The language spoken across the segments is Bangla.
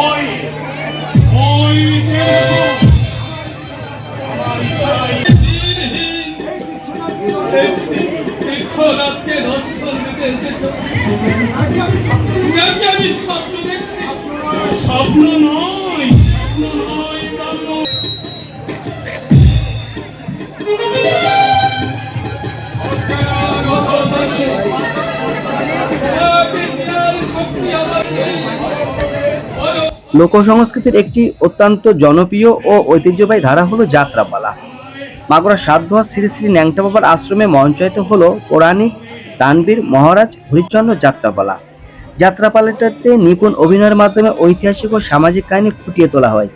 ওই ওই যে আমার চাই রাতকে দর্শন দিতে এসেছো। আমি স্বপ্ন দেখছি। স্বপ্ন নয়, স্বপ্ন নয়, স্বপ্ন। লোকসংস্কৃতির একটি অত্যন্ত জনপ্রিয় ও ঐতিহ্যবাহী ধারা হলো যাত্রাপালা। মাগুরা সাতদোহা শ্রী শ্রী ন্যাংটা বাবার আশ্রমে মঞ্চায়িত হলো পৌরাণিক দানবীর মহারাজ হরিশ্চন্দ্র যাত্রাপালা। যাত্রাপালাটাতে নিপুণ অভিনয়ের মাধ্যমে ঐতিহাসিক ও সামাজিক কাহিনী ফুটিয়ে তোলা হয়,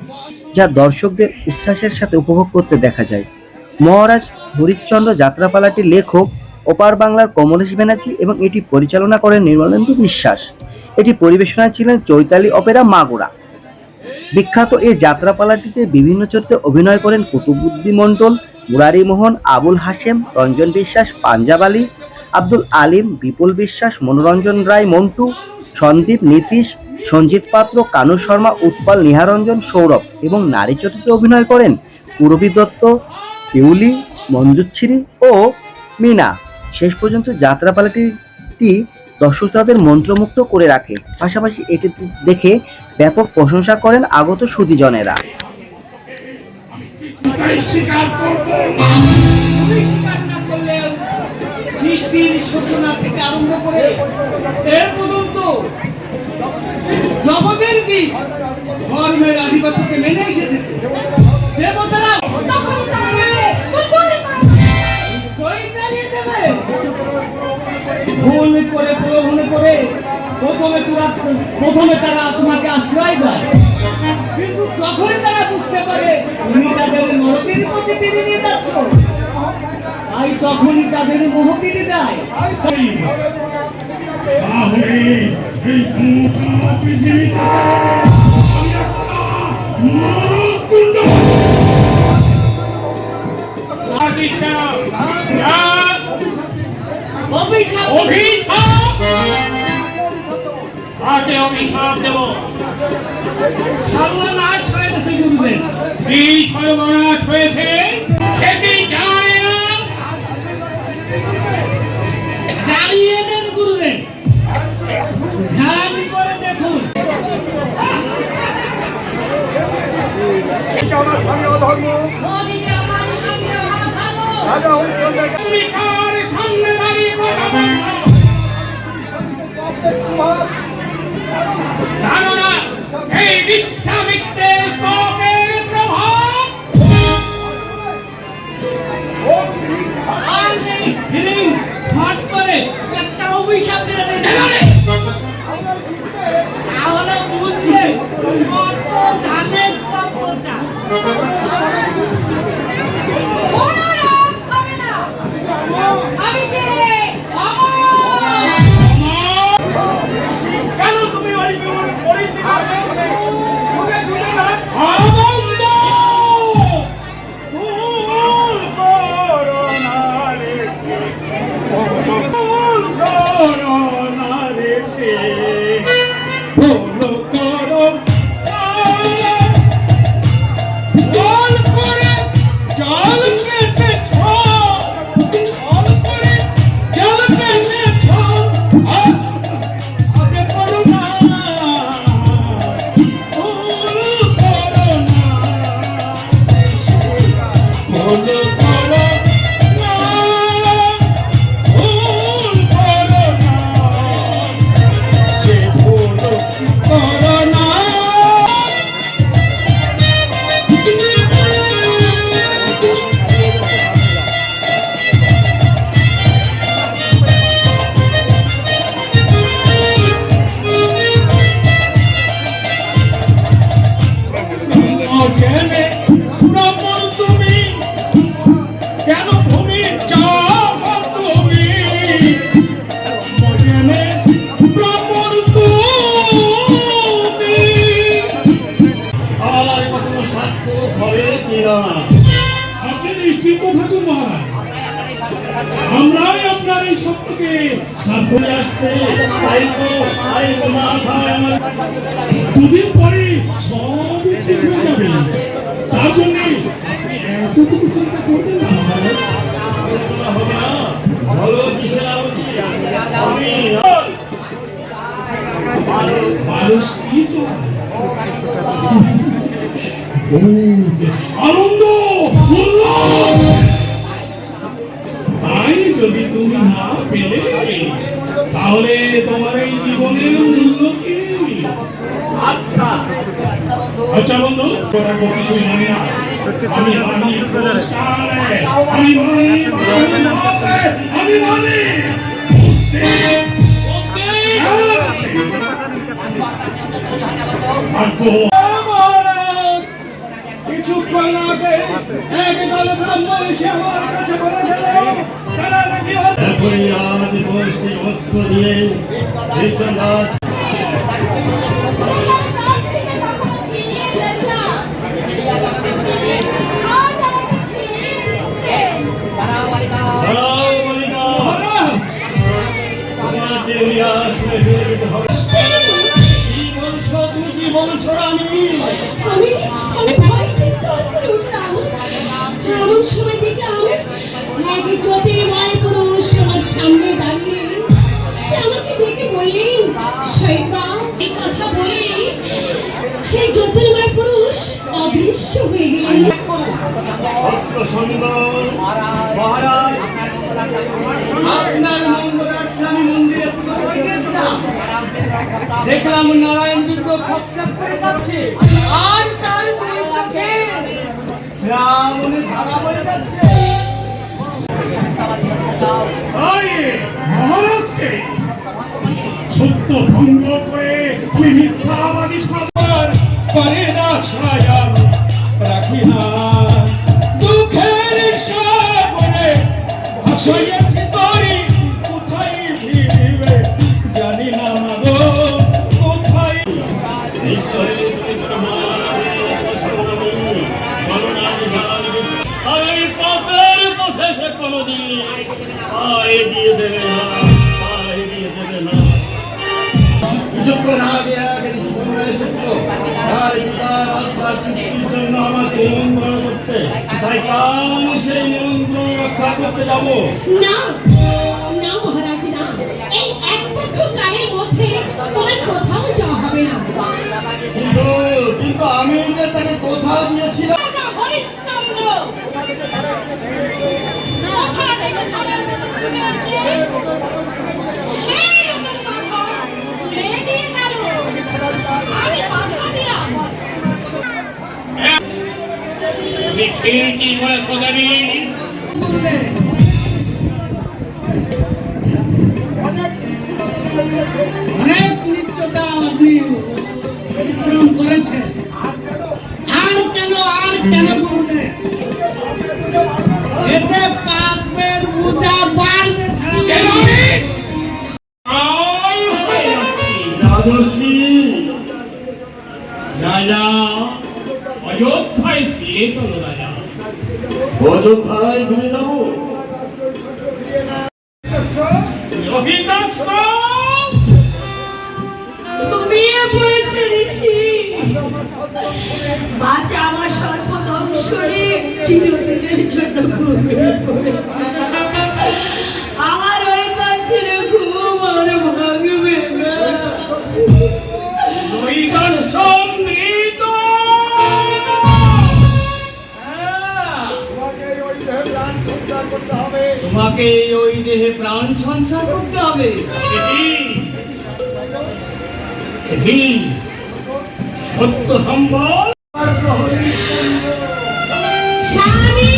যা দর্শকদের উচ্ছ্বাসের সাথে উপভোগ করতে দেখা যায়। মহারাজ হরিশ্চন্দ্র যাত্রাপালাটির লেখক ওপার বাংলার কমলেশ ব্যানার্জি এবং এটি পরিচালনা করেন নির্মলেন্দু বিশ্বাস। এটি পরিবেশনায় ছিলেন চৈতালি অপেরা মাগুরা। বিখ্যাত এই যাত্রাপালাটিতে বিভিন্ন চরিত্রে অভিনয় করেন কুতুবুদ্দিন মণ্ডল, মুরারি মোহন, আবুল হাশেম, রঞ্জন বিশ্বাস, পাঞ্জাব আলী, আব্দুল আলিম, বিপুল বিশ্বাস, মনোরঞ্জন রায় মন্টু, সন্দীপ, নীতিশ, সঞ্জিত পাত্র, কানু শর্মা, উৎপল, নিহারঞ্জন, সৌরভ এবং নারী চরিত্রে অভিনয় করেন পূরবী দত্ত, পিউলি, মঞ্জুশ্রী ও মিনা। শেষ পর্যন্ত যাত্রাপালাটি দর্শকদের মন্ত্রমুগ্ধ করে রাখে। পাশাপাশি এটি দেখে ব্যাপক প্রশংসা করেন আগত সুধীজনেরা। সৃষ্টির সূচনা থেকে আরম্ভ করে এর পর্যন্ত জগতের কি ধর্মের আধিপত্যকে মেনে এসেছে। দেবতারা ভুল করে প্রলোভন করে প্রথমে তারা তোমাকে আশ্রয় দেয়, কিন্তু তখনই তারা বুঝতে পারে তুমি তাদের নরকের পথে টেনে নিয়ে যাচ্ছ। তাই তখনই তাদের মোহ কেটে যায়। অভিশাপ দেব। সর্বনাশ হয়ে গেছে গুরুদেব। এই সর্বনাশ হয়েছে সেটি জানে না। জ্বালিয়ে দেন গুরুদেব, ধ্যান করে দেখুন। তুমি কার সামনে দাঁড়িয়ে কথা বলছো? জানো না এই বিশ্বামিত্রের পাপের প্রভাব? আর এই হিরিং হট করে একটা অভিশাপ দিলে তাহলে বুঝলে কত ধানের পাপটা। কেন তুমি ওই পরিচিত সম্পর্কে শ্রাদ্ধ আসছে, তাই তো মাথায় আমার দুদিন পরে সব ঠিক হয়ে যাবে। তার জন্য আপনি এতটুকু চিন্তা করবেন না মহারাজ। হবে না, ভালো সেনাপতি, আমি মানুষ কি চায়? আনন্দ উল্লাস। তাই যদি তুমি না পেলে তাহলে তোমার এই জীবনের মূল্য কি? আচ্ছা আচ্ছা বন্ধু, তোরা কিছুই মনে না। আমি মানি পুরস্কার, আমি মানি, আমি মানি। কিছুক্ষণ আগে একদল ব্রাহ্মণ এসে আমার কাছে বলে গেল তারা নাকি এখনই আজ গোষ্ঠীর মধ্য দিয়ে হরিচন্দাস আমি ভয় চিন্তার করে উঠলাম। এমন সময় দেখলাম এক জ্যোতির্ময় পুরুষ আমার সামনে দাঁড়িয়ে। সে আমাকে ডেকে বললেন, শৈবা, এই কথা বলে সেই জ্যোতির্ময় পুরুষ অদৃশ্য হয়ে গেলেন। মহারাজ, আপনার মঙ্গলার্থে আমি মন্দিরে পুজো দিতে গিয়েছিলাম। দেখলাম নারায়ণ বিগ্রহ ঠকঠক করে যাচ্ছে, আর তার দুই চোখে শ্রাবণের ধারা বয়ে যাচ্ছে। মহারাজকে সত্য ভঙ্গ করে তুমি মিথ্যাবাদী করে না সায়াল রাখি না দুঃখের সাগরে ভাসাইয়াছি তরি, কোথায় ভিড়িবে জানি না গো, কোথায় পাপের পথে সে কোনদিন পায়ে দিয়ে দেবে না, পায়ে দিয়ে দেবে না। কিছুক্ষণ আগে এক ঋষিবর এসেছিল তার ইচ্ছার আত্মার তৃপ্তির জন্য আমাকে নিমন্ত্রণ করতে, তাই কাল সেই নিমন্ত্রণ রক্ষা করতে যাব। না না মহারাজ, না, এই এক পক্ষ কালের মধ্যে তোমার কোথাও যাওয়া হবে না। কিন্তু আমি যে তাকে কথা দিয়েছিলাম। হরিশ্চন্দ্র কথা দিলে ছড়ার মতো ছুটে আসে, সেই ওদের মাথা তুলে দিয়ে গেল। আমি বাধা দিলাম। কি বলেছ দেবী? অনেক নিত্যতা আপনি অতিক্রম করেছেন। আর কেন করবে? এতে পাপের বোঝা বাড়বে ছাড়া রাজর্ষি রাজা, অযোধ্যায় ফিরে চলো রাজা, অযোধ্যায় ফিরে যাবো। ঘুমিয়ে পড়েছে ঋষি। বাচ্চা আমার সর্বদংশনে চিরদিনের জন্য ঘুমিয়ে পড়েছে। আমার ওই দর্শনে ঘুম আর ভাঙবে না। তোমাকে ওই দেহে প্রাণ সঞ্চার করতে হবে। সত্য সম্ভব। স্বামী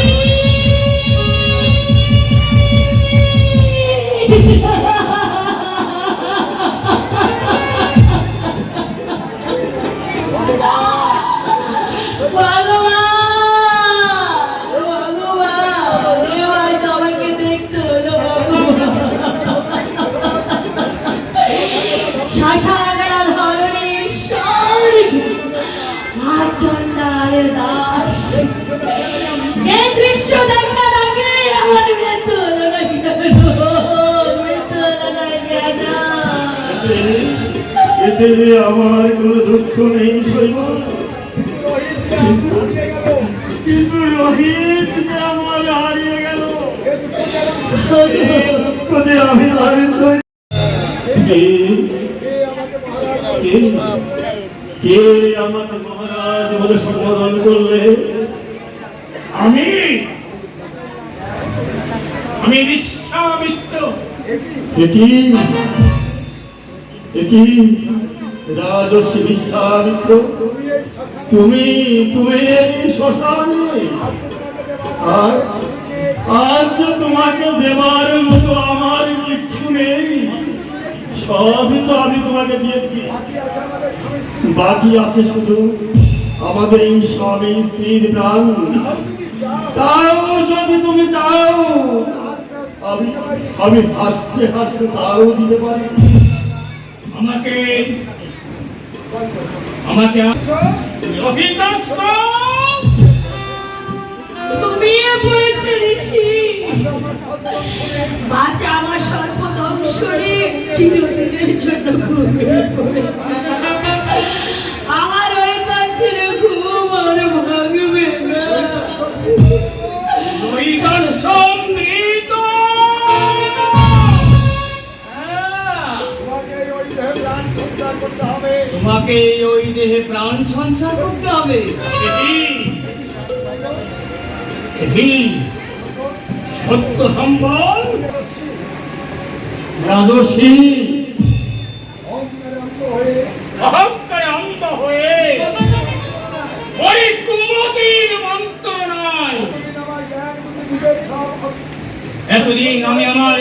দাস এতে এতে যে আমার কোনো দুঃখ নেই শৈব, কিন্তু রোহিত যে আমার হারিয়ে গেল, যে আমি হারিয়ে কে আমাকে মহারাজ বলে সম্বোধন করলে? আমি আমি বিশ্বামিত্র। একই রাজর্ষি বিশ্বামিত্র, তুমি তুমি এই শ্মশানে, আর আজ তোমাকে দেবার মতো আমার কিচ্ছু নেই, সবই তো আমি তোমাকে দিয়েছি। বাকি আছে শুধু আমাদের এই স্বামী স্ত্রীর প্রাণ। তাও যদি তুমি চাও, আমি আমি হাসতে হাসতে তাও দিতে পারি। আমাকে আমাকে ঘুমিয়ে পড়েছে ঋষি। বাচ্চা আমার সর্বদংশনে চিরদিনের জন্য ঘুমিয়ে পড়েছে। আমার ওই দর্শনে ঘুম আর ভাঙবে না। ওই দর্শন মৃত। তোমাকে ওই দেহে প্রাণ সঞ্চার করতে হবে। সত্য সম্বল রাজর্ষি অহংকারে অন্ধ হয়ে ওই কুমতির মন্ত্রণায় এতদিন আমি আমার